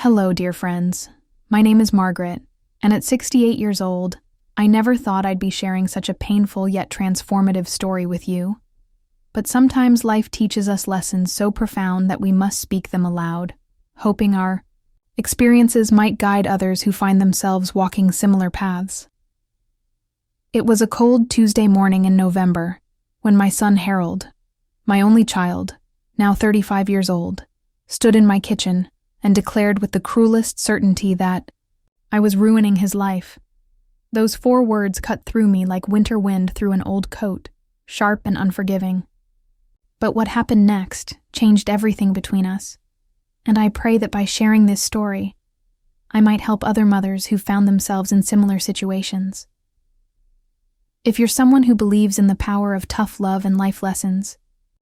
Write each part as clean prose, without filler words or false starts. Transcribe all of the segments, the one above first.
Hello, dear friends. My name is Margaret, and at 68 years old, I never thought I'd be sharing such a painful yet transformative story with you. But sometimes life teaches us lessons so profound that we must speak them aloud, hoping our experiences might guide others who find themselves walking similar paths. It was a cold Tuesday morning in November when my son Harold, my only child, now 35 years old, stood in my kitchen and declared with the cruelest certainty that I was ruining his life. Those 4 words cut through me like winter wind through an old coat, sharp and unforgiving. But what happened next changed everything between us, and I pray that by sharing this story, I might help other mothers who found themselves in similar situations. If you're someone who believes in the power of tough love and life lessons,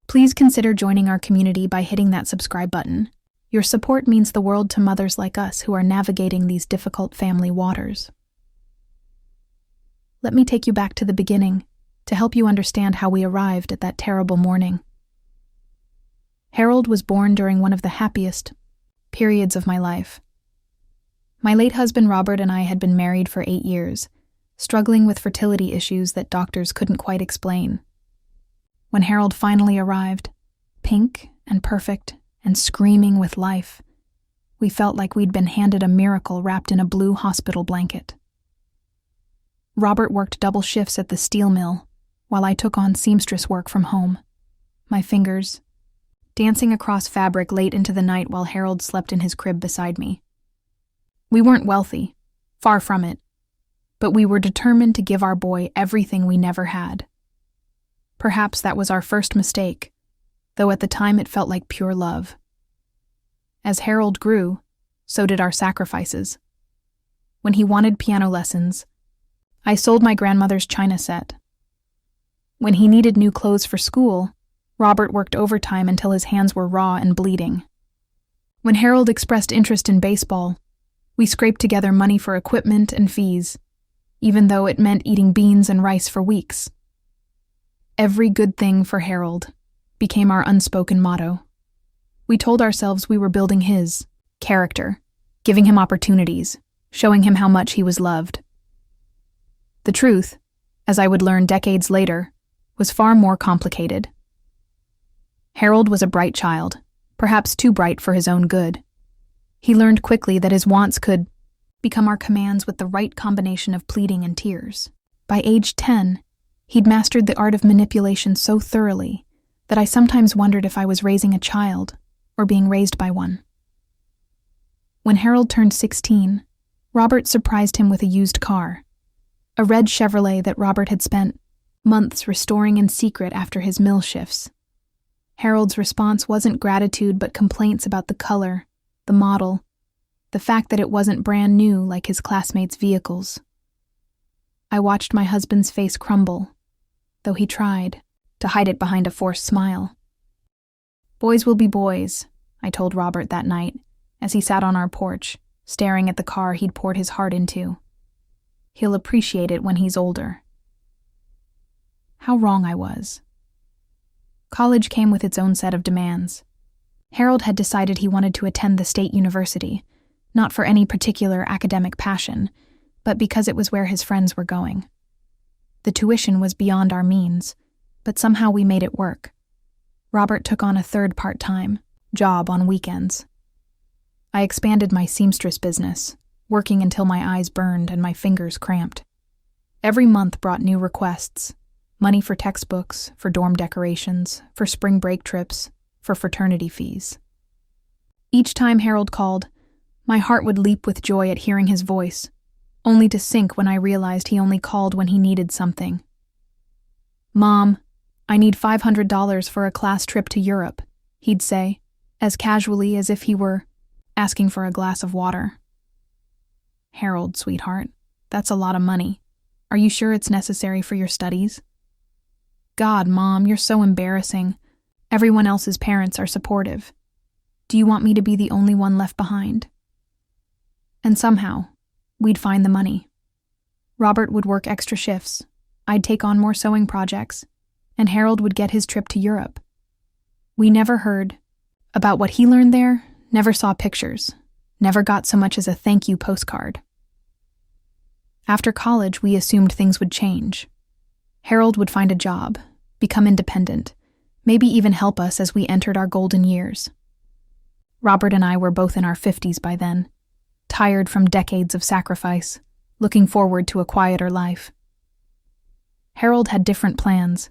please consider joining our community by hitting that subscribe button. Your support means the world to mothers like us who are navigating these difficult family waters. Let me take you back to the beginning to help you understand how we arrived at that terrible morning. Harold was born during one of the happiest periods of my life. My late husband Robert and I had been married for 8 years, struggling with fertility issues that doctors couldn't quite explain. When Harold finally arrived, pink and perfect and screaming with life, we felt like we'd been handed a miracle wrapped in a blue hospital blanket. Robert worked double shifts at the steel mill, while I took on seamstress work from home, my fingers dancing across fabric late into the night while Harold slept in his crib beside me. We weren't wealthy, far from it, but we were determined to give our boy everything we never had. Perhaps that was our first mistake, though at the time it felt like pure love. As Harold grew, so did our sacrifices. When he wanted piano lessons, I sold my grandmother's china set. When he needed new clothes for school, Robert worked overtime until his hands were raw and bleeding. When Harold expressed interest in baseball, we scraped together money for equipment and fees, even though it meant eating beans and rice for weeks. Every good thing for Harold became our unspoken motto. We told ourselves we were building his character, giving him opportunities, showing him how much he was loved. The truth, as I would learn decades later, was far more complicated. Harold was a bright child, perhaps too bright for his own good. He learned quickly that his wants could become our commands with the right combination of pleading and tears. By age 10, he'd mastered the art of manipulation so thoroughly that I sometimes wondered if I was raising a child or being raised by one. When Harold turned 16, Robert surprised him with a used car, a red Chevrolet that Robert had spent months restoring in secret after his mill shifts. Harold's response wasn't gratitude but complaints about the color, the model, the fact that it wasn't brand new like his classmates' vehicles. I watched my husband's face crumble, though he tried to hide it behind a forced smile. "Boys will be boys," I told Robert that night, as he sat on our porch, staring at the car he'd poured his heart into. "He'll appreciate it when he's older." How wrong I was. College came with its own set of demands. Harold had decided he wanted to attend the state university, not for any particular academic passion, but because it was where his friends were going. The tuition was beyond our means, but somehow we made it work. Robert took on a third part-time job on weekends. I expanded my seamstress business, working until my eyes burned and my fingers cramped. Every month brought new requests: money for textbooks, for dorm decorations, for spring break trips, for fraternity fees. Each time Harold called, my heart would leap with joy at hearing his voice, only to sink when I realized he only called when he needed something. "Mom, I need $500 for a class trip to Europe," he'd say, as casually as if he were asking for a glass of water. "Harold, sweetheart, that's a lot of money. Are you sure it's necessary for your studies?" "God, Mom, you're so embarrassing. Everyone else's parents are supportive. Do you want me to be the only one left behind?" And somehow, we'd find the money. Robert would work extra shifts, I'd take on more sewing projects, and Harold would get his trip to Europe. We never heard about what he learned there, never saw pictures, Never got so much as a thank you postcard. After college, we assumed things would change. Harold would find a job, become independent, maybe even help us as we entered our golden years. Robert and I were both in our 50s by then, tired from decades of sacrifice, looking forward to a quieter life. Harold had different plans.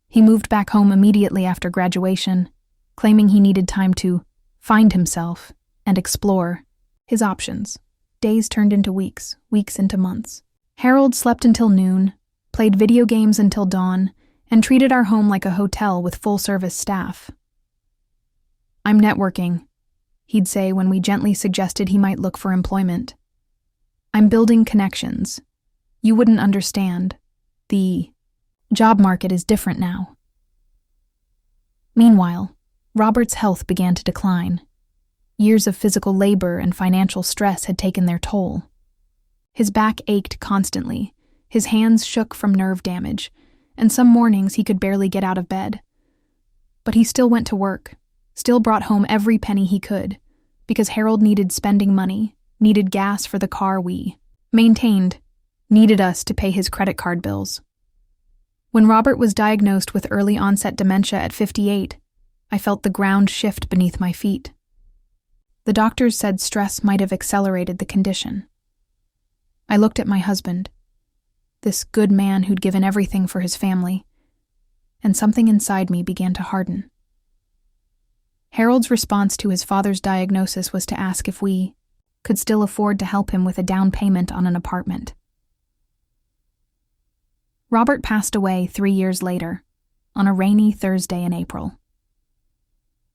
He moved back home immediately after graduation, claiming he needed time to find himself and explore his options. Days turned into weeks, weeks into months. Harold slept until noon, played video games until dawn, and treated our home like a hotel with full-service staff. "I'm networking," he'd say when we gently suggested he might look for employment. "I'm building connections. You wouldn't understand. The job market is different now." Meanwhile, Robert's health began to decline. Years of physical labor and financial stress had taken their toll. His back ached constantly, his hands shook from nerve damage, and some mornings he could barely get out of bed. But he still went to work, still brought home every penny he could, because Harold needed spending money, needed gas for the car we maintained, needed us to pay his credit card bills. When Robert was diagnosed with early-onset dementia at 58, I felt the ground shift beneath my feet. The doctors said stress might have accelerated the condition. I looked at my husband, this good man who'd given everything for his family, and something inside me began to harden. Harold's response to his father's diagnosis was to ask if we could still afford to help him with a down payment on an apartment. Robert passed away 3 years later, on a rainy Thursday in April.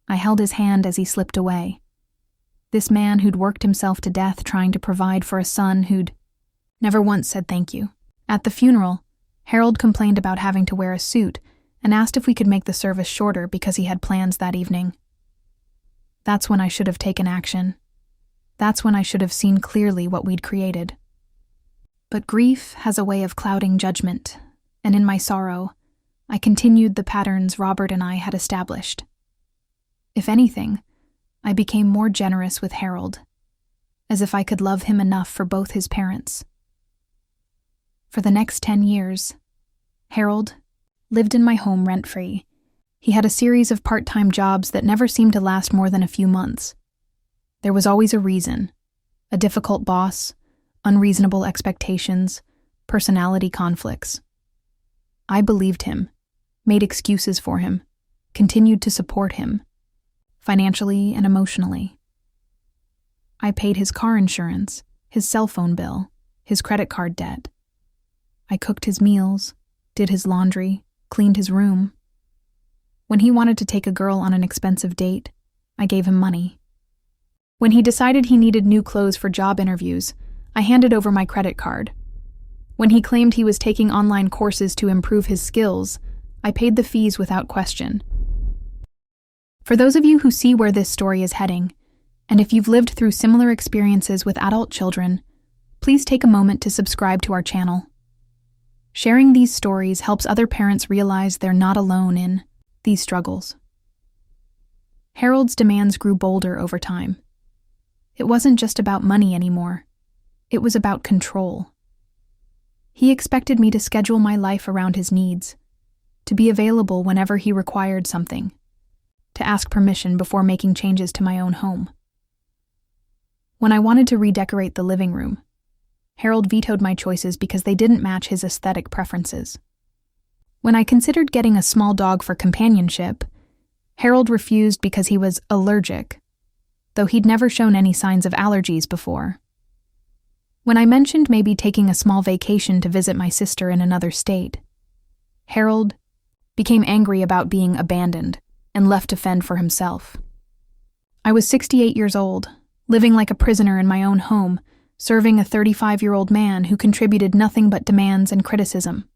I held his hand as he slipped away. This man who'd worked himself to death trying to provide for a son who'd never once said thank you. At the funeral, Harold complained about having to wear a suit and asked if we could make the service shorter because he had plans that evening. That's when I should have taken action. That's when I should have seen clearly what we'd created. But grief has a way of clouding judgment, and in my sorrow, I continued the patterns Robert and I had established. If anything, I became more generous with Harold, as if I could love him enough for both his parents. For the next 10 years, Harold lived in my home rent-free. He had a series of part-time jobs that never seemed to last more than a few months. There was always a reason: a difficult boss, unreasonable expectations, personality conflicts. I believed him, made excuses for him, continued to support him, financially and emotionally. I paid his car insurance, his cell phone bill, his credit card debt. I cooked his meals, did his laundry, cleaned his room. When he wanted to take a girl on an expensive date, I gave him money. When he decided he needed new clothes for job interviews, I handed over my credit card. When he claimed he was taking online courses to improve his skills, I paid the fees without question. For those of you who see where this story is heading, and if you've lived through similar experiences with adult children, please take a moment to subscribe to our channel. Sharing these stories helps other parents realize they're not alone in these struggles. Harold's demands grew bolder over time. It wasn't just about money anymore. It was about control. He expected me to schedule my life around his needs, to be available whenever he required something, to ask permission before making changes to my own home. When I wanted to redecorate the living room, Harold vetoed my choices because they didn't match his aesthetic preferences. When I considered getting a small dog for companionship, Harold refused because he was allergic, though he'd never shown any signs of allergies before. When I mentioned maybe taking a small vacation to visit my sister in another state, Harold became angry about being abandoned and left to fend for himself. I was 68 years old, living like a prisoner in my own home, serving a 35-year-old man who contributed nothing but demands and criticism.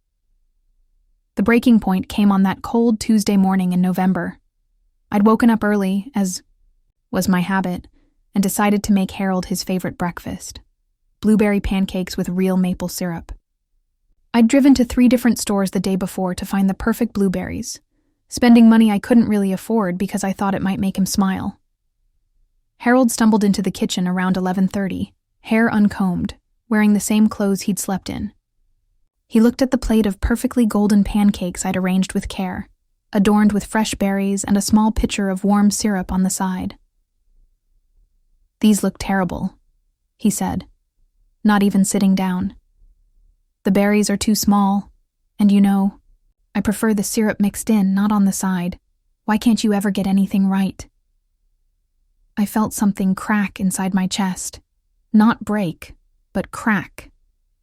The breaking point came on that cold Tuesday morning in November. I'd woken up early, as was my habit, and decided to make Harold his favorite breakfast: blueberry pancakes with real maple syrup. I'd driven to 3 different stores the day before to find the perfect blueberries, spending money I couldn't really afford because I thought it might make him smile. Harold stumbled into the kitchen around 11:30, hair uncombed, wearing the same clothes he'd slept in. He looked at the plate of perfectly golden pancakes I'd arranged with care, adorned with fresh berries and a small pitcher of warm syrup on the side. "These look terrible," he said, not even sitting down. "The berries are too small, and I prefer the syrup mixed in, not on the side. Why can't you ever get anything right?" I felt something crack inside my chest. Not break, but crack,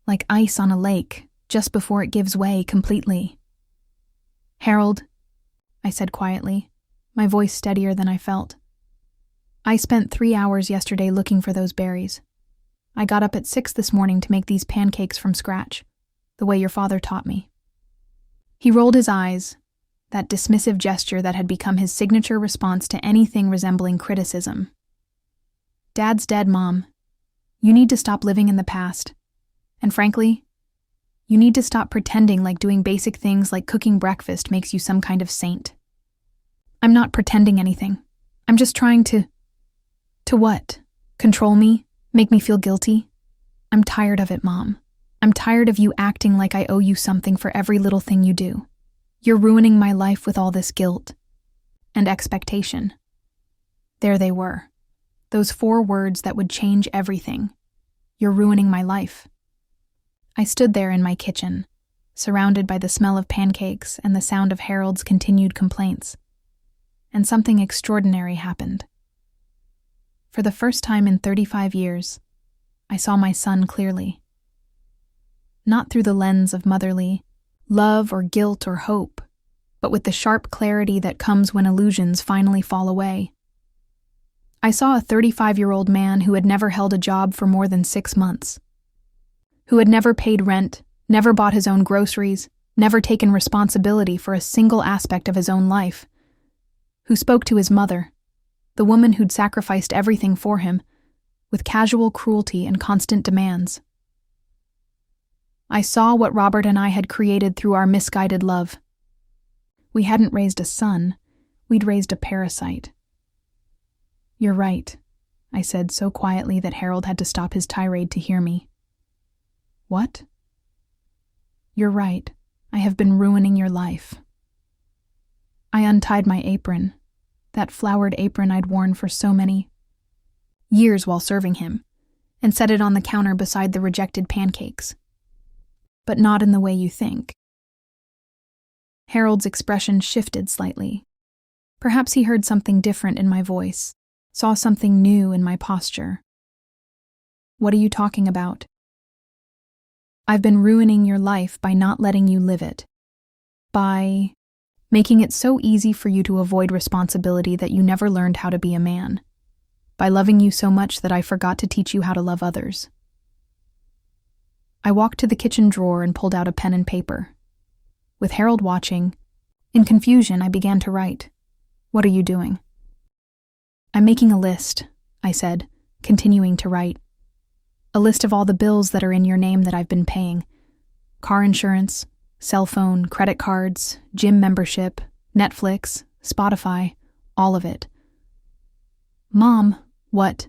like ice on a lake, just before it gives way completely. "Harold," I said quietly, my voice steadier than I felt. "I spent 3 hours yesterday looking for those berries. I got up at 6 this morning to make these pancakes from scratch, the way your father taught me." He rolled his eyes, that dismissive gesture that had become his signature response to anything resembling criticism. "Dad's dead, Mom. You need to stop living in the past. And frankly, you need to stop pretending like doing basic things like cooking breakfast makes you some kind of saint." "I'm not pretending anything. I'm just trying to what? Control me? Make me feel guilty? I'm tired of it, Mom. I'm tired of you acting like I owe you something for every little thing you do. You're ruining my life with all this guilt and expectation." There they were, those 4 words that would change everything. "You're ruining my life." I stood there in my kitchen, surrounded by the smell of pancakes and the sound of Harold's continued complaints. And something extraordinary happened. For the first time in 35 years, I saw my son clearly. Not through the lens of motherly love or guilt or hope, but with the sharp clarity that comes when illusions finally fall away. I saw a 35-year-old man who had never held a job for more than 6 months, who had never paid rent, never bought his own groceries, never taken responsibility for a single aspect of his own life, who spoke to his mother, the woman who'd sacrificed everything for him, with casual cruelty and constant demands. I saw what Robert and I had created through our misguided love. We hadn't raised a son, we'd raised a parasite. "You're right," I said so quietly that Harold had to stop his tirade to hear me. "What?" "You're right. I have been ruining your life." I untied my apron, that flowered apron I'd worn for so many years while serving him, and set it on the counter beside the rejected pancakes. "But not in the way you think." Harold's expression shifted slightly. Perhaps he heard something different in my voice, saw something new in my posture. "What are you talking about?" "I've been ruining your life by not letting you live it. By making it so easy for you to avoid responsibility that you never learned how to be a man. By loving you so much that I forgot to teach you how to love others." I walked to the kitchen drawer and pulled out a pen and paper. With Harold watching, in confusion, I began to write. "What are you doing?" "I'm making a list," I said, continuing to write. "A list of all the bills that are in your name that I've been paying. Car insurance, cell phone, credit cards, gym membership, Netflix, Spotify, all of it." "Mom, what?"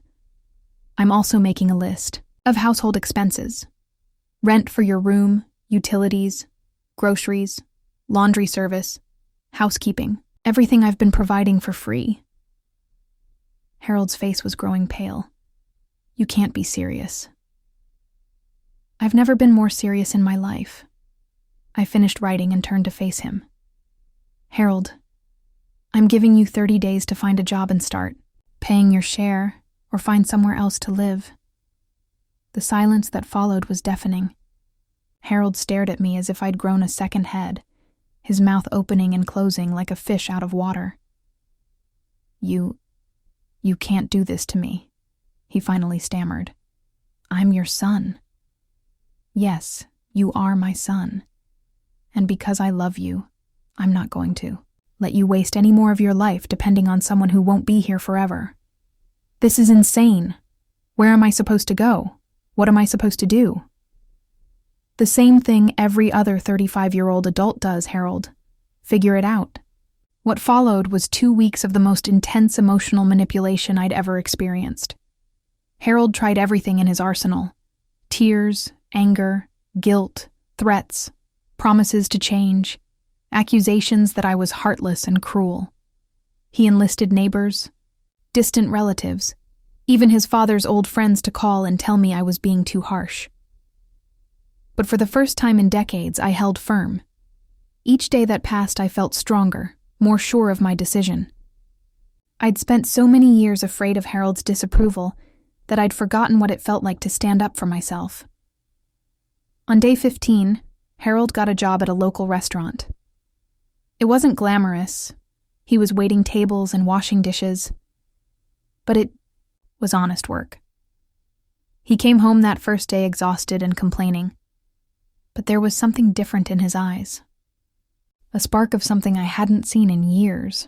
"I'm also making a list of household expenses. Rent for your room, utilities, groceries, laundry service, housekeeping, everything I've been providing for free." Harold's face was growing pale. "You can't be serious." "I've never been more serious in my life." I finished writing and turned to face him. "Harold, I'm giving you 30 days to find a job and start paying your share or find somewhere else to live." The silence that followed was deafening. Harold stared at me as if I'd grown a second head, his mouth opening and closing like a fish out of water. You can't do this to me," he finally stammered. "I'm your son." "Yes, you are my son. And because I love you, I'm not going to let you waste any more of your life depending on someone who won't be here forever. This is insane. Where am I supposed to go? What am I supposed to do?" "The same thing every other 35-year-old adult does, Harold. Figure it out." What followed was 2 weeks of the most intense emotional manipulation I'd ever experienced. Harold tried everything in his arsenal: tears, anger, guilt, threats, promises to change, accusations that I was heartless and cruel. He enlisted neighbors, distant relatives, even his father's old friends to call and tell me I was being too harsh. But for the first time in decades, I held firm. Each day that passed, I felt stronger, more sure of my decision. I'd spent so many years afraid of Harold's disapproval that I'd forgotten what it felt like to stand up for myself. On day 15, Harold got a job at a local restaurant. It wasn't glamorous. He was waiting tables and washing dishes. But it was honest work. He came home that first day exhausted and complaining. But there was something different in his eyes. A spark of something I hadn't seen in years.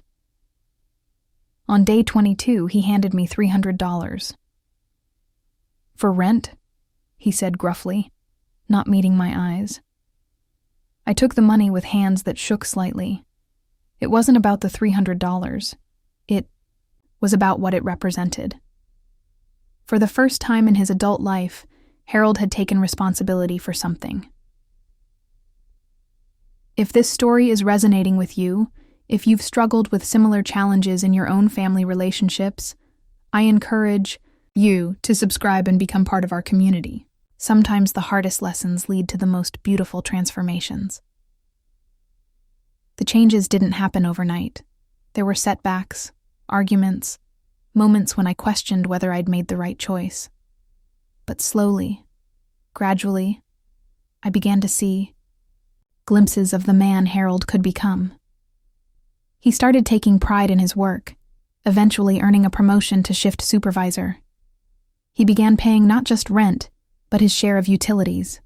On day 22, he handed me $300. "For rent?" he said gruffly, not meeting my eyes. I took the money with hands that shook slightly. It wasn't about the $300. It was about what it represented. For the first time in his adult life, Harold had taken responsibility for something. If this story is resonating with you, if you've struggled with similar challenges in your own family relationships, I encourage you to subscribe and become part of our community. Sometimes the hardest lessons lead to the most beautiful transformations. The changes didn't happen overnight. There were setbacks, arguments, moments when I questioned whether I'd made the right choice. But slowly, gradually, I began to see glimpses of the man Harold could become. He started taking pride in his work, eventually earning a promotion to shift supervisor. He began paying not just rent, but his share of utilities.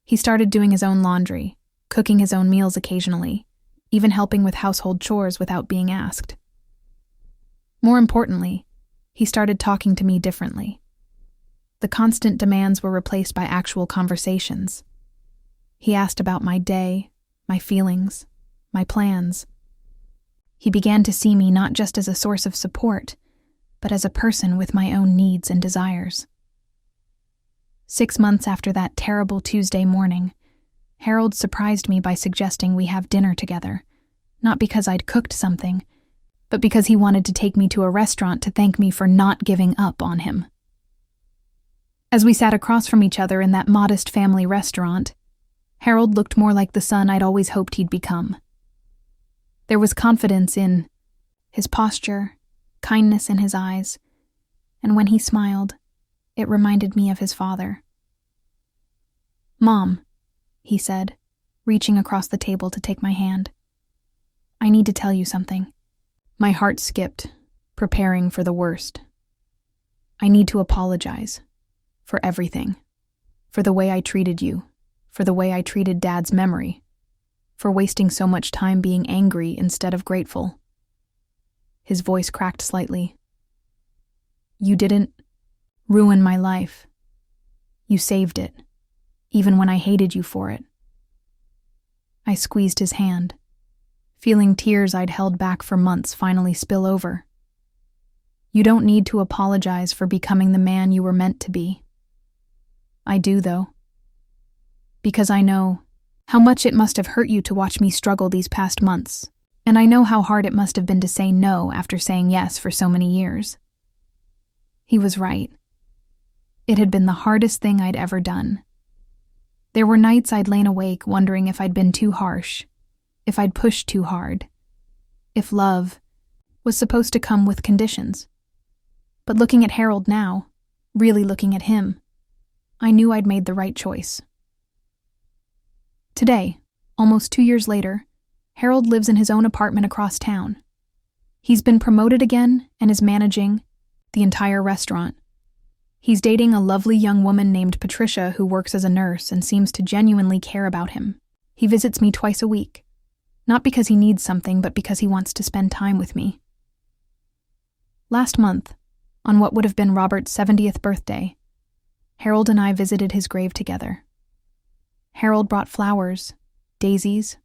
He started doing his own laundry, cooking his own meals occasionally, even helping with household chores without being asked. More importantly, he started talking to me differently. The constant demands were replaced by actual conversations. He asked about my day, my feelings, my plans. He began to see me not just as a source of support, but as a person with my own needs and desires. 6 months after that terrible Tuesday morning, Harold surprised me by suggesting we have dinner together, not because I'd cooked something, but because he wanted to take me to a restaurant to thank me for not giving up on him. As we sat across from each other in that modest family restaurant, Harold looked more like the son I'd always hoped he'd become. There was confidence in his posture, kindness in his eyes, and when he smiled, it reminded me of his father. "Mom," he said, reaching across the table to take my hand. "I need to tell you something." My heart skipped, preparing for the worst. "I need to apologize. For everything. For the way I treated you. For the way I treated Dad's memory. For wasting so much time being angry instead of grateful." His voice cracked slightly. "You didn't ruin my life. You saved it, even when I hated you for it." I squeezed his hand, feeling tears I'd held back for months finally spill over. "You don't need to apologize for becoming the man you were meant to be." "I do, though. Because I know how much it must have hurt you to watch me struggle these past months, and I know how hard it must have been to say no after saying yes for so many years." He was right. It had been the hardest thing I'd ever done. There were nights I'd lain awake wondering if I'd been too harsh, if I'd pushed too hard, if love was supposed to come with conditions. But looking at Harold now, really looking at him, I knew I'd made the right choice. Today, almost 2 years later, Harold lives in his own apartment across town. He's been promoted again and is managing the entire restaurant. He's dating a lovely young woman named Patricia who works as a nurse and seems to genuinely care about him. He visits me twice a week, not because he needs something, but because he wants to spend time with me. Last month, on what would have been Robert's 70th birthday, Harold and I visited his grave together. Harold brought flowers, daisies,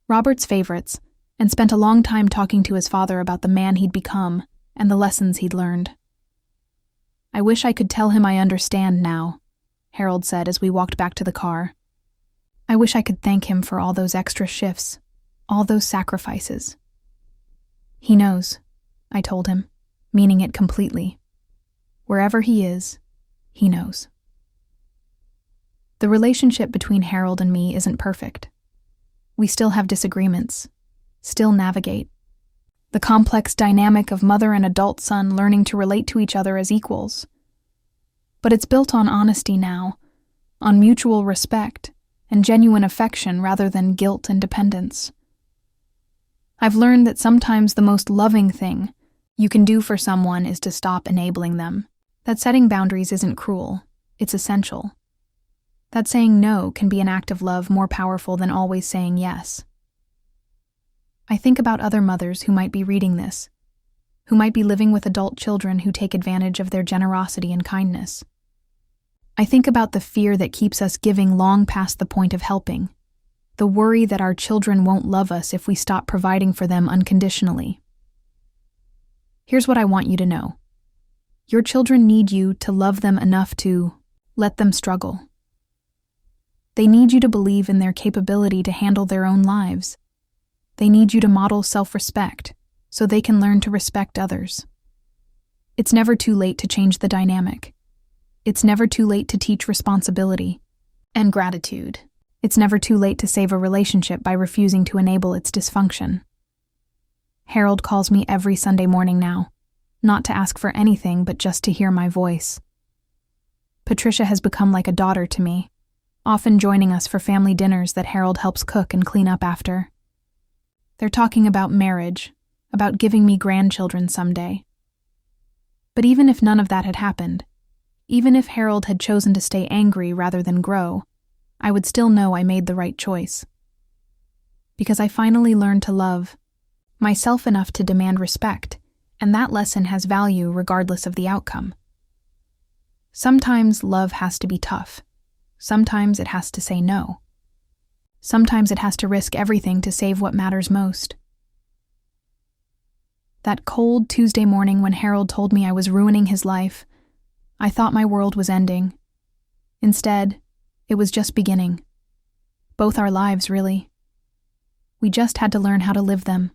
Robert's favorites, and spent a long time talking to his father about the man he'd become and the lessons he'd learned. "I wish I could tell him I understand now," Harold said as we walked back to the car. "I wish I could thank him for all those extra shifts, all those sacrifices." "He knows," I told him, meaning it completely. Wherever he is, he knows. The relationship between Harold and me isn't perfect. We still have disagreements, still navigate the complex dynamic of mother and adult son learning to relate to each other as equals. But it's built on honesty now, on mutual respect and genuine affection rather than guilt and dependence. I've learned that sometimes the most loving thing you can do for someone is to stop enabling them. That setting boundaries isn't cruel, it's essential. That saying no can be an act of love more powerful than always saying yes. I think about other mothers who might be reading this, who might be living with adult children who take advantage of their generosity and kindness. I think about the fear that keeps us giving long past the point of helping, the worry that our children won't love us if we stop providing for them unconditionally. Here's what I want you to know. Your children need you to love them enough to let them struggle. They need you to believe in their capability to handle their own lives. They need you to model self-respect so they can learn to respect others. It's never too late to change the dynamic. It's never too late to teach responsibility and gratitude. It's never too late to save a relationship by refusing to enable its dysfunction. Harold calls me every Sunday morning now, not to ask for anything but just to hear my voice. Patricia has become like a daughter to me, often joining us for family dinners that Harold helps cook and clean up after. They're talking about marriage, about giving me grandchildren someday. But even if none of that had happened, even if Harold had chosen to stay angry rather than grow, I would still know I made the right choice. Because I finally learned to love myself enough to demand respect, and that lesson has value regardless of the outcome. Sometimes love has to be tough. Sometimes it has to say no. Sometimes it has to risk everything to save what matters most. That cold Tuesday morning when Harold told me I was ruining his life, I thought my world was ending. Instead, it was just beginning. Both our lives, really. We just had to learn how to live them.